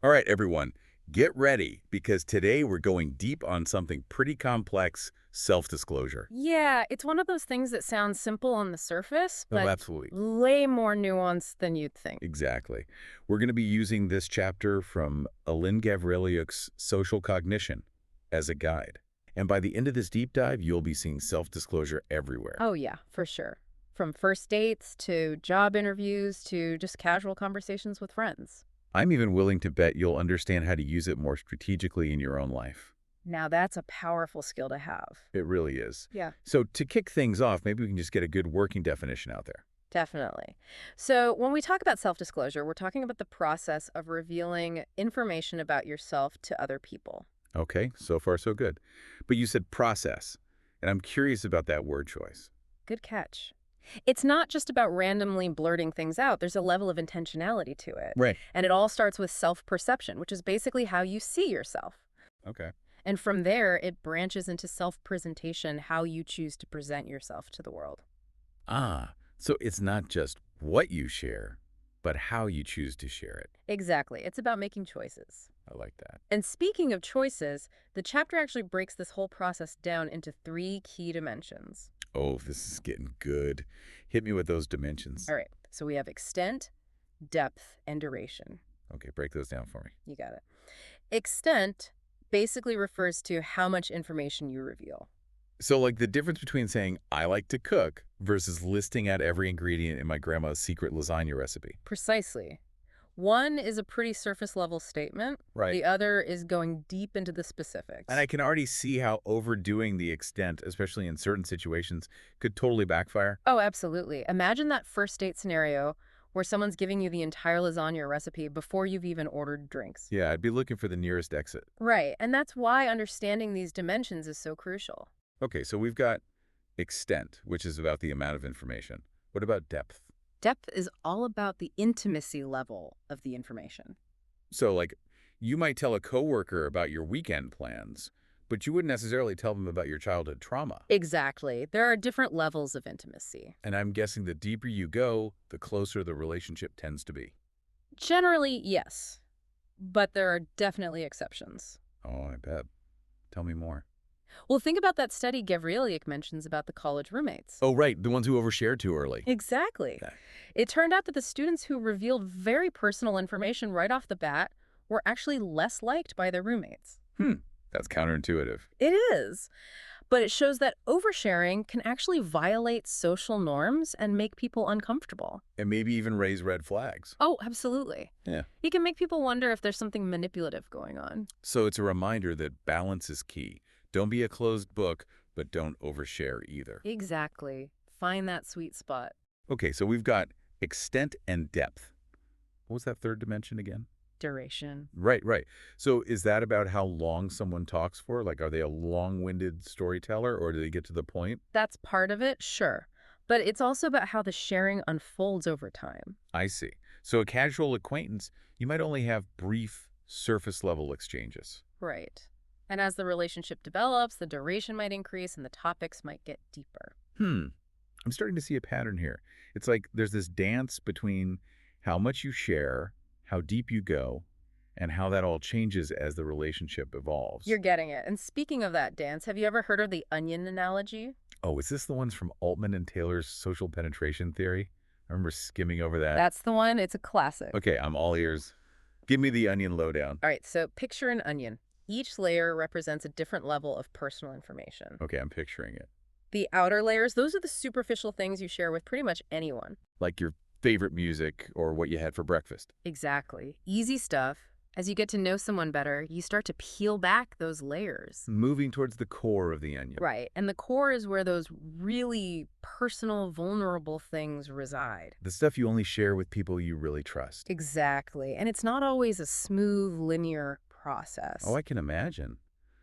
All right, everyone, get ready because today we're going deep on something pretty complex, self-disclosure. Yeah, it's one of those things that sounds simple on the surface, Oh, but absolutely. way more nuanced than you'd think. Exactly. We're going to be using this chapter from Alin Gavrilyuk's Social Cognition as a guide. And by the end of this deep dive, you'll be seeing self-disclosure everywhere. Oh, yeah, for sure. From first dates to job interviews to just casual conversations with friends. I'm even willing to bet you'll understand how to use it more strategically in your own life. Now, that's a powerful skill to have. It really is. Yeah, So to kick things off, maybe we can just get a good working definition out there. definitely. So, when we talk about self disclosure, we're talking about the process of revealing information about yourself to other people. Okay, so far so good. But you said process, and I'm curious about that word choice. Good catch. It's not just about randomly blurting things out. There's a level of intentionality to it. Right. And it all starts with self-perception, which is basically how you see yourself. Okay. And from there, it branches into self-presentation, how you choose to present yourself to the world. Ah, so it's not just what you share, but how you choose to share it. Exactly. It's about making choices. I like that. And speaking of choices, the chapter actually breaks this whole process down into three key dimensions. Oh, this is getting good. Hit me with those dimensions. All right. So we have extent, depth, and duration. Okay, break those down for me. You got it. Extent basically refers to how much information you reveal. So like the difference between saying I like to cook versus listing out every ingredient in my grandma's secret lasagna recipe. Precisely. One is a pretty surface level statement. Right. The other is going deep into the specifics. And I can already see how overdoing the extent, especially in certain situations, could totally backfire. Oh, absolutely. Imagine that first date scenario where someone's giving you the entire lasagna recipe before you've even ordered drinks. Yeah, I'd be looking for the nearest exit. Right. And that's why understanding these dimensions is so crucial. Okay, so we've got extent, which is about the amount of information. What about depth? Depth is all about the intimacy level of the information. So, like, you might tell a coworker about your weekend plans, but you wouldn't necessarily tell them about your childhood trauma. Exactly. There are different levels of intimacy. And I'm guessing the deeper you go, the closer the relationship tends to be. Generally, yes. But there are definitely exceptions. Oh, I bet. Tell me more. Well, think about that study Gavrilyuk mentions about the college roommates. Oh, right, the ones who overshare too early. Exactly. Yeah. It turned out that the students who revealed very personal information right off the bat were actually less liked by their roommates. That's counterintuitive. It is. But it shows that oversharing can actually violate social norms and make people uncomfortable. And maybe even raise red flags. Oh, absolutely. Yeah. It can make people wonder if there's something manipulative going on. So it's a reminder that balance is key. Don't be a closed book, but don't overshare either. Exactly. Find that sweet spot. Okay, so we've got extent and depth. What was that third dimension again? Duration. Right, right. So is that about how long someone talks for? Like, are they a long-winded storyteller or do they get to the point? That's part of it, sure. But it's also about how the sharing unfolds over time. I see. So a casual acquaintance, you might only have brief, surface-level exchanges. Right. And as the relationship develops, the duration might increase and the topics might get deeper. I'm starting to see a pattern here. It's like there's this dance between how much you share, how deep you go, and how that all changes as the relationship evolves. You're getting it. And speaking of that dance, have you ever heard of the onion analogy? Oh, is this the ones from Altman and Taylor's social penetration theory? I remember skimming over that. That's the one. It's a classic. Okay, I'm all ears. Give me the onion lowdown. All right, so picture an onion. Each layer represents a different level of personal information. Okay, I'm picturing it. The outer layers, those are the superficial things you share with pretty much anyone. Like your favorite music or what you had for breakfast. Exactly. Easy stuff. As you get to know someone better, you start to peel back those layers. Moving towards the core of the onion. Right. And the core is where those really personal, vulnerable things reside. The stuff you only share with people you really trust. Exactly. And it's not always a smooth, linear process. Oh, I can imagine.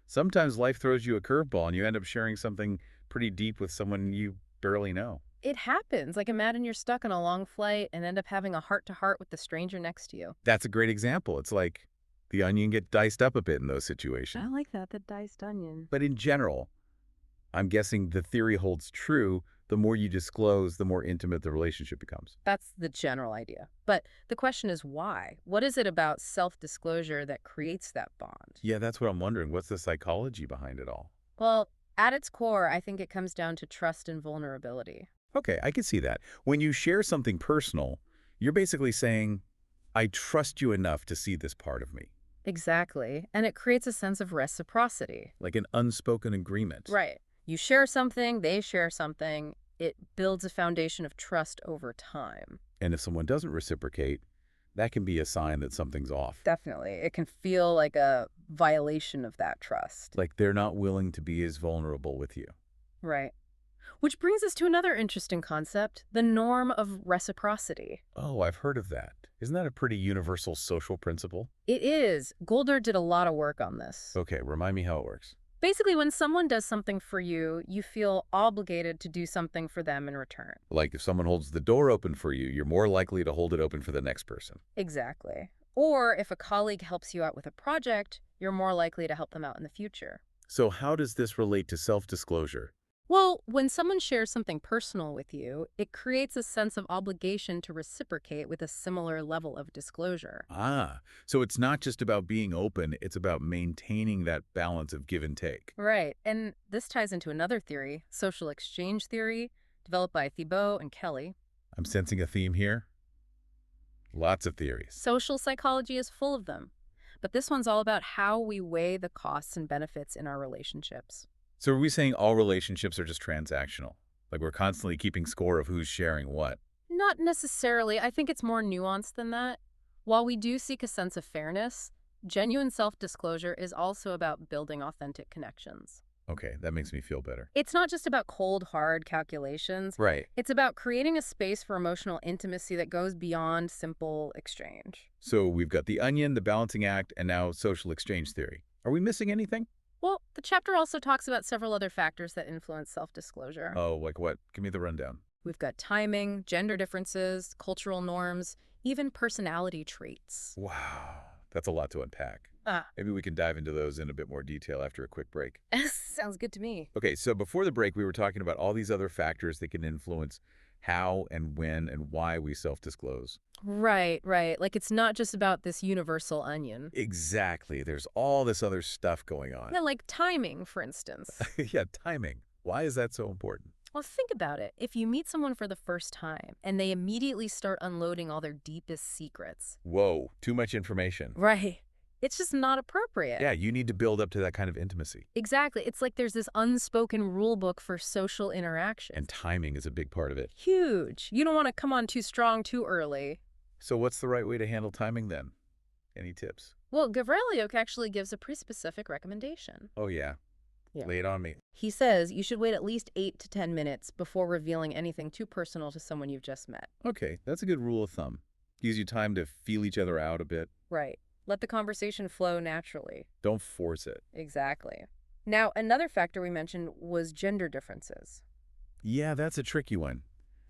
Sometimes life throws you a curveball and you end up sharing something pretty deep with someone you barely know. It happens. Like imagine you're stuck on a long flight and end up having a heart-to-heart with the stranger next to you. That's a great example. It's like the onion get diced up a bit in those situations. I like that, the diced onion. But in general, I'm guessing the theory holds true the more you disclose, the more intimate the relationship becomes. That's the general idea. But the question is why? What is it about self-disclosure that creates that bond? Yeah, that's what I'm wondering. What's the psychology behind it all? Well, at its core, I think it comes down to trust and vulnerability. Okay, I can see that. When you share something personal, you're basically saying, I trust you enough to see this part of me, Exactly. And it creates a sense of reciprocity. like an unspoken agreement. Right. You share something, they share something. It builds a foundation of trust over time. And if someone doesn't reciprocate, that can be a sign that something's off. Definitely. It can feel like a violation of that trust. Like they're not willing to be as vulnerable with you. Right. Which brings us to another interesting concept, the norm of reciprocity. Oh, I've heard of that. Isn't that a pretty universal social principle? It is. Goldner did a lot of work on this. Okay, remind me how it works. Basically, when someone does something for you, you feel obligated to do something for them in return. Like if someone holds the door open for you, you're more likely to hold it open for the next person. Exactly. Or if a colleague helps you out with a project, you're more likely to help them out in the future. So how does this relate to self-disclosure? Well, when someone shares something personal with you, it creates a sense of obligation to reciprocate with a similar level of disclosure. Ah, so it's not just about being open, it's about maintaining that balance of give and take. Right. And this ties into another theory, social exchange theory, developed by Thibault and Kelly. I'm sensing a theme here. Lots of theories. Social psychology is full of them. But this one's all about how we weigh the costs and benefits in our relationships. So are we saying all relationships are just transactional? Like we're constantly keeping score of who's sharing what? Not necessarily. I think it's more nuanced than that. While we do seek a sense of fairness, genuine self-disclosure is also about building authentic connections. Okay, that makes me feel better. It's not just about cold, hard calculations. Right. It's about creating a space for emotional intimacy that goes beyond simple exchange. So we've got the onion, the balancing act, and now social exchange theory. Are we missing anything? Well, the chapter also talks about several other factors that influence self-disclosure. Oh, like what? Give me the rundown. We've got timing, gender differences, cultural norms, even personality traits. Wow, that's a lot to unpack. Ah, Maybe we can dive into those in a bit more detail after a quick break. sounds good to me. Okay, so before the break, we were talking about all these other factors that can influence how and when and why we self-disclose. Right, right. Like it's not just about this universal onion. Exactly. There's all this other stuff going on. Yeah, like timing, for instance. Yeah, timing. Why is that so important? Well, think about it. If you meet someone for the first time and they immediately start unloading all their deepest secrets. Whoa, too much information. Right. It's just not appropriate. Yeah, you need to build up to that kind of intimacy. Exactly. It's like there's this unspoken rule book for social interaction. And timing is a big part of it. Huge. You don't want to come on too strong too early. So what's the right way to handle timing then? Any tips? Well, Gavriliuk actually gives a pretty specific recommendation. Oh, yeah. Yeah. Lay it on me. He says you should wait at least 8 to 10 minutes before revealing anything too personal to someone you've just met. Okay, that's a good rule of thumb. Gives you time to feel each other out a bit. Right. Let the conversation flow naturally. Don't force it. Exactly. Now, another factor we mentioned was gender differences. Yeah, that's a tricky one.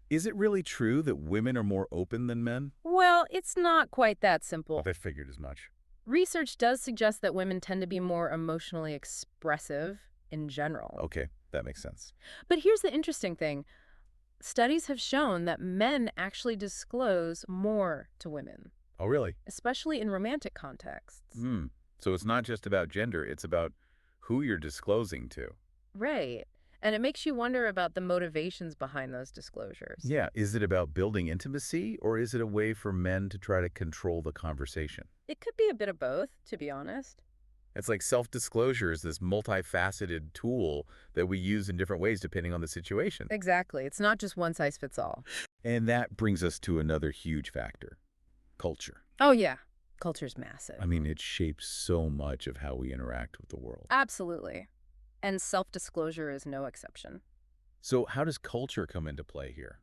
Is it really true that women are more open than men? Well, it's not quite that simple. I figured as much. Research does suggest that women tend to be more emotionally expressive in general. Okay, that makes sense. But here's the interesting thing. Studies have shown that men actually disclose more to women, Oh, really? especially in romantic contexts. So it's not just about gender, it's about who you're disclosing to. Right. And it makes you wonder about the motivations behind those disclosures. Yeah, is it about building intimacy, or is it a way for men to try to control the conversation? It could be a bit of both, to be honest. It's like self-disclosure is this multifaceted tool that we use in different ways depending on the situation. Exactly. It's not just one size fits all. And that brings us to another huge factor, culture. Oh, yeah. Culture's massive. I mean, it shapes so much of how we interact with the world. Absolutely. And self-disclosure is no exception. So how does culture come into play here?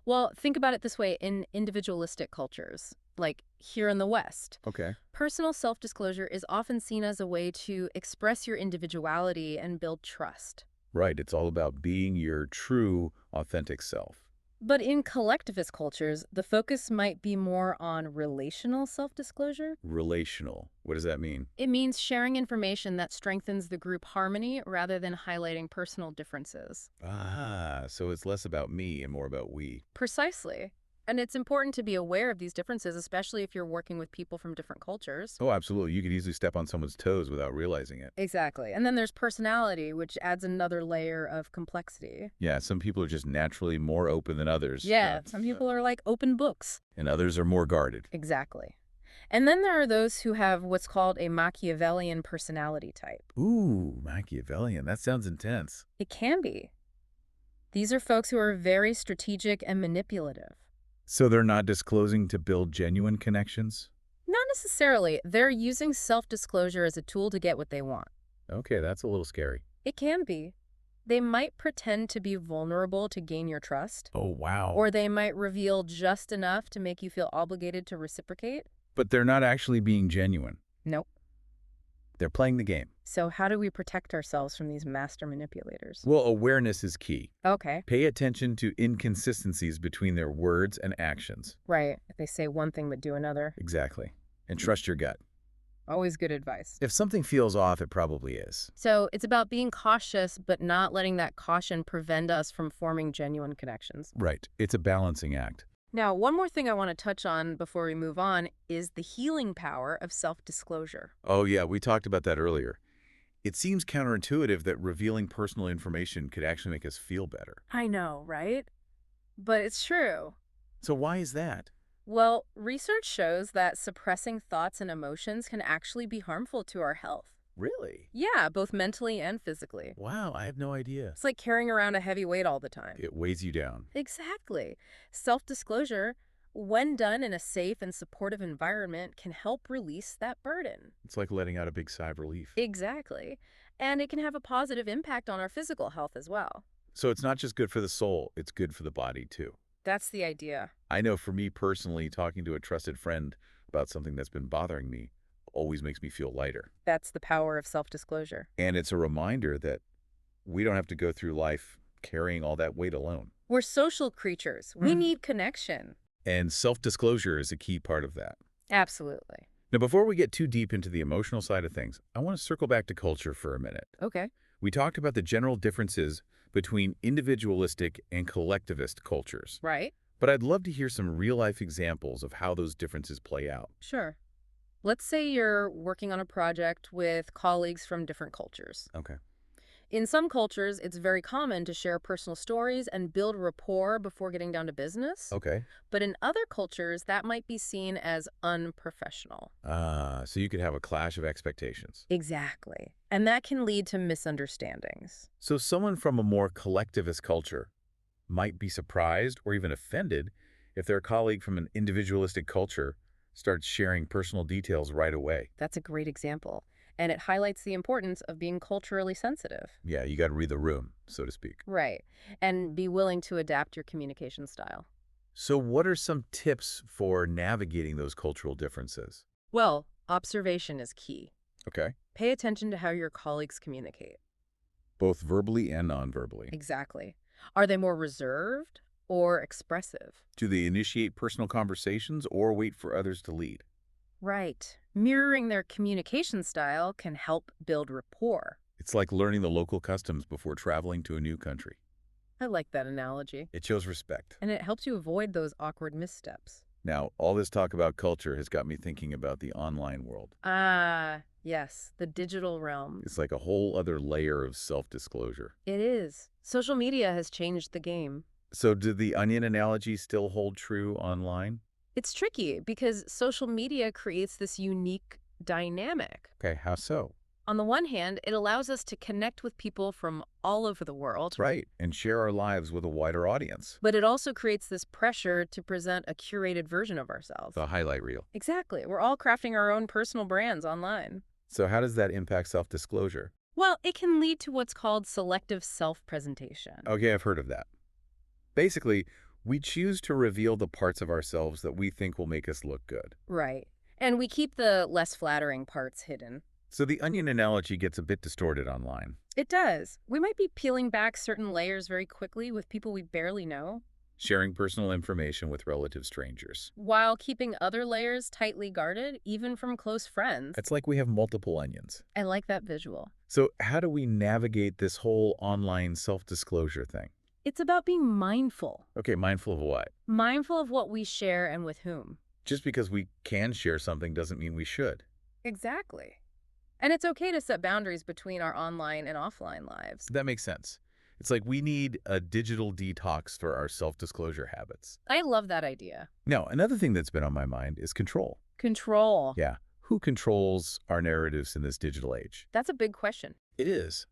Well, think about it this way in individualistic cultures, like here in the West. Okay. Personal self-disclosure is often seen as a way to express your individuality and build trust. Right, it's all about being your true, authentic self. But in collectivist cultures, the focus might be more on relational self-disclosure. Relational. What does that mean? It means sharing information that strengthens the group harmony rather than highlighting personal differences. Ah, so it's less about me and more about we. Precisely. And it's important to be aware of these differences, especially if you're working with people from different cultures. Oh, absolutely. You could easily step on someone's toes without realizing it. Exactly. And then there's personality, which adds another layer of complexity. Yeah, some people are just naturally more open than others. Yeah, some people are like open books. And others are more guarded. Exactly. And then there are those who have what's called a Machiavellian personality type. Ooh, Machiavellian. That sounds intense. It can be. These are folks who are very strategic and manipulative. So they're not disclosing to build genuine connections? Not necessarily. They're using self-disclosure as a tool to get what they want. Okay, that's a little scary. It can be. They might pretend to be vulnerable to gain your trust. Oh, wow. Or they might reveal just enough to make you feel obligated to reciprocate. But they're not actually being genuine. Nope. They're playing the game. So how do we protect ourselves from these master manipulators? Well, awareness is key. Okay. Pay attention to inconsistencies between their words and actions. Right. If they say one thing but do another. Exactly. And trust your gut. Always good advice. If something feels off, it probably is. So it's about being cautious, but not letting that caution prevent us from forming genuine connections. Right. It's a balancing act. Now, one more thing I want to touch on before we move on is the healing power of self-disclosure. Oh, yeah, we talked about that earlier. It seems counterintuitive that revealing personal information could actually make us feel better. I know, right? But it's true. So why is that? Well, research shows that suppressing thoughts and emotions can actually be harmful to our health. Really? Yeah, both mentally and physically. Wow, I have no idea. It's like carrying around a heavy weight all the time. It weighs you down. Exactly. Self-disclosure, when done in a safe and supportive environment, can help release that burden. It's like letting out a big sigh of relief. Exactly. And it can have a positive impact on our physical health as well. So it's not just good for the soul, it's good for the body too. That's the idea. I know for me personally, talking to a trusted friend about something that's been bothering me always makes me feel lighter. That's the power of self-disclosure. And it's a reminder that we don't have to go through life carrying all that weight alone. We're social creatures. We need connection. And self-disclosure is a key part of that. Absolutely. Now, before we get too deep into the emotional side of things, I want to circle back to culture for a minute. Okay. We talked about the general differences between individualistic and collectivist cultures. Right. But I'd love to hear some real-life examples of how those differences play out. Sure. Let's say you're working on a project with colleagues from different cultures. Okay. In some cultures, it's very common to share personal stories and build rapport before getting down to business. Okay. But in other cultures, that might be seen as unprofessional. So you could have a clash of expectations. Exactly. And that can lead to misunderstandings. So someone from a more collectivist culture might be surprised or even offended if their colleague from an individualistic culture starts sharing personal details right away. That's a great example. And it highlights the importance of being culturally sensitive. Yeah, you got to read the room, so to speak. Right. And be willing to adapt your communication style. So what are some tips for navigating those cultural differences? Well, observation is key. Okay. Pay attention to how your colleagues communicate. Both verbally and non-verbally. Exactly. Are they more reserved or expressive? Do they initiate personal conversations or wait for others to lead? Right. Mirroring their communication style can help build rapport. It's like learning the local customs before traveling to a new country. I like that analogy. It shows respect. And it helps you avoid those awkward missteps. Now, all this talk about culture has got me thinking about the online world. Ah, yes, the digital realm. It's like a whole other layer of self-disclosure. It is. Social media has changed the game. So did the onion analogy still hold true online? It's tricky because social media creates this unique dynamic. Okay, how so? On the one hand, it allows us to connect with people from all over the world. Right, and share our lives with a wider audience. But it also creates this pressure to present a curated version of ourselves. The highlight reel. Exactly. We're all crafting our own personal brands online. So how does that impact self-disclosure? Well, it can lead to what's called selective self-presentation. Okay, I've heard of that. Basically, we choose to reveal the parts of ourselves that we think will make us look good. Right. And we keep the less flattering parts hidden. So the onion analogy gets a bit distorted online. It does. We might be peeling back certain layers very quickly with people we barely know. sharing personal information with relative strangers. while keeping other layers tightly guarded, even from close friends. It's like we have multiple onions. I like that visual. So how do we navigate this whole online self-disclosure thing? It's about being mindful. Okay, mindful of what? Mindful of what we share and with whom. Just because we can share something doesn't mean we should. Exactly. And it's okay to set boundaries between our online and offline lives. That makes sense. It's like we need a digital detox for our self-disclosure habits. I love that idea. Now, another thing that's been on my mind is control. Control. Yeah, who controls our narratives in this digital age? That's a big question. It is.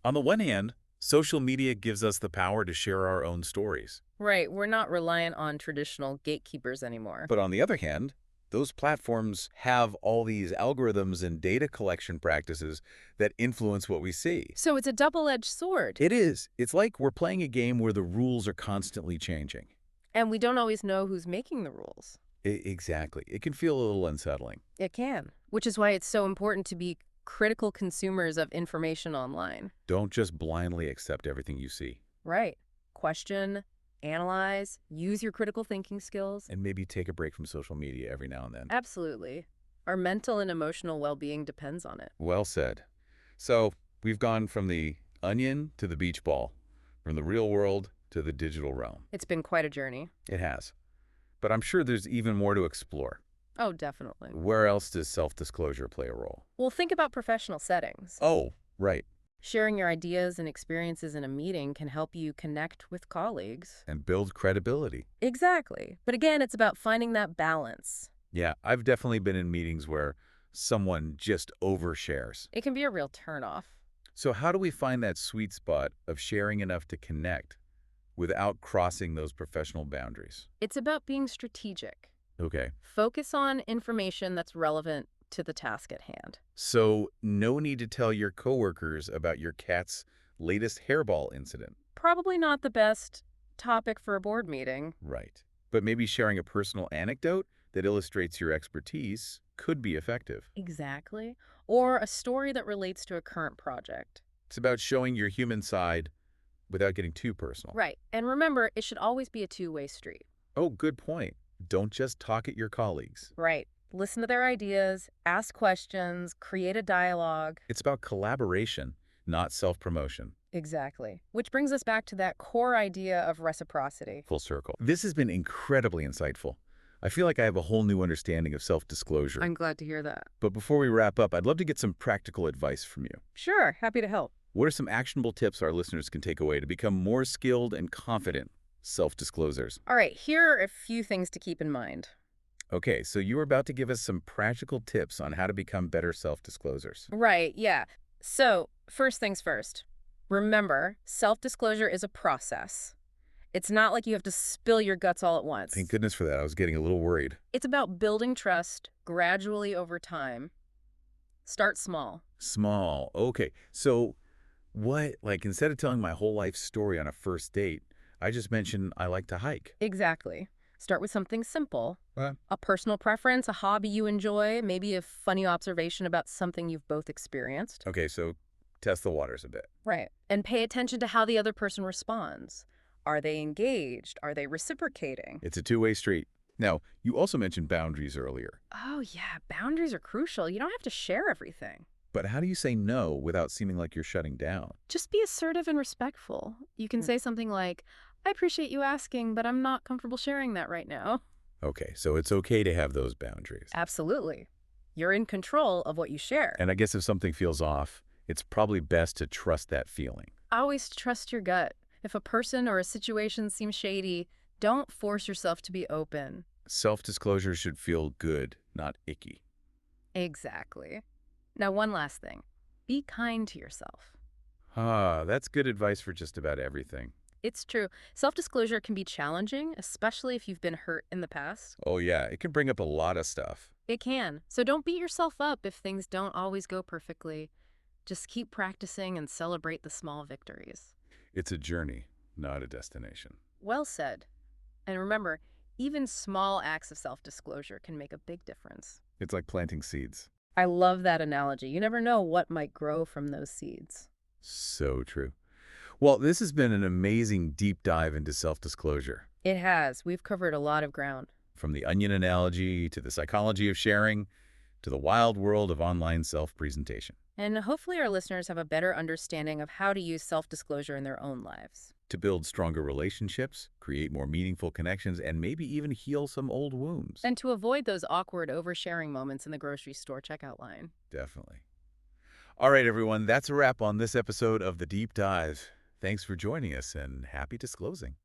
On the one hand, social media gives us the power to share our own stories. Right, we're not reliant on traditional gatekeepers anymore. But on the other hand, those platforms have all these algorithms and data collection practices that influence what we see. So it's a double-edged sword. It is. It's like we're playing a game where the rules are constantly changing. And we don't always know who's making the rules. Exactly. It can feel a little unsettling. It can. Which is why it's so important to be critical consumers of information online. Don't just blindly accept everything you see. Right. Question, analyze, use your critical thinking skills. And maybe take a break from social media every now and then. Absolutely. Our mental and emotional well-being depends on it. Well said. So we've gone from the onion to the beach ball, from the real world to the digital realm. It's been quite a journey. It has. But I'm sure there's even more to explore. Oh, definitely. Where else does self-disclosure play a role? Well, think about professional settings. Oh, right. Sharing your ideas and experiences in a meeting can help you connect with colleagues. And build credibility. Exactly. But again, it's about finding that balance. Yeah, I've definitely been in meetings where someone just overshares. It can be a real turnoff. So how do we find that sweet spot of sharing enough to connect without crossing those professional boundaries? It's about being strategic. Okay. Focus on information that's relevant to the task at hand. So no need to tell your coworkers about your cat's latest hairball incident. Probably not the best topic for a board meeting. Right. But maybe sharing a personal anecdote that illustrates your expertise could be effective. Exactly. Or a story that relates to a current project. It's about showing your human side without getting too personal. Right. And remember, it should always be a two-way street. Oh, good point. Don't just talk at your colleagues. Right. Listen to their ideas, ask questions, create a dialogue. It's about collaboration, not self-promotion. Exactly. Which brings us back to that core idea of reciprocity. Full circle. This has been incredibly insightful. I feel like I have a whole new understanding of self-disclosure. I'm glad to hear that. But before we wrap up, I'd love to get some practical advice from you. Sure, happy to help. What are some actionable tips our listeners can take away to become more skilled and confident self-disclosures? All right, here are a few things to keep in mind. Okay, so you were about to give us some practical tips on how to become better self-disclosers. Right, yeah. So, first things first. Remember, self-disclosure is a process. It's not like you have to spill your guts all at once. Thank goodness for that. I was getting a little worried. It's about building trust gradually over time. Start small. Small. Okay, so what, like instead of telling my whole life story on a first date, I just mentioned I like to hike. Exactly. Start with something simple. What? A personal preference, a hobby you enjoy, maybe a funny observation about something you've both experienced. Okay, so test the waters a bit. Right. And pay attention to how the other person responds. Are they engaged? Are they reciprocating? It's a two-way street. Now, you also mentioned boundaries earlier. Oh, yeah. Boundaries are crucial. You don't have to share everything. But how do you say no without seeming like you're shutting down? Just be assertive and respectful. You can say something like, I appreciate you asking, but I'm not comfortable sharing that right now. Okay, so it's okay to have those boundaries. Absolutely. You're in control of what you share. And I guess if something feels off, it's probably best to trust that feeling. Always trust your gut. If a person or a situation seems shady, don't force yourself to be open. Self-disclosure should feel good, not icky. Exactly. Now, one last thing. Be kind to yourself. Ah, that's good advice for just about everything. It's true. Self-disclosure can be challenging, especially if you've been hurt in the past. Oh yeah, it can bring up a lot of stuff. It can. So don't beat yourself up if things don't always go perfectly. Just keep practicing and celebrate the small victories. It's a journey, not a destination. Well said. And remember, even small acts of self-disclosure can make a big difference. It's like planting seeds. I love that analogy. You never know what might grow from those seeds. So true. Well, this has been an amazing deep dive into self-disclosure. It has. We've covered a lot of ground. From the onion analogy to the psychology of sharing to the wild world of online self-presentation. And hopefully our listeners have a better understanding of how to use self-disclosure in their own lives. To build stronger relationships, create more meaningful connections, and maybe even heal some old wounds. And to avoid those awkward oversharing moments in the grocery store checkout line. Definitely. All right, everyone, that's a wrap on this episode of The Deep Dive. Thanks for joining us, and happy disclosing.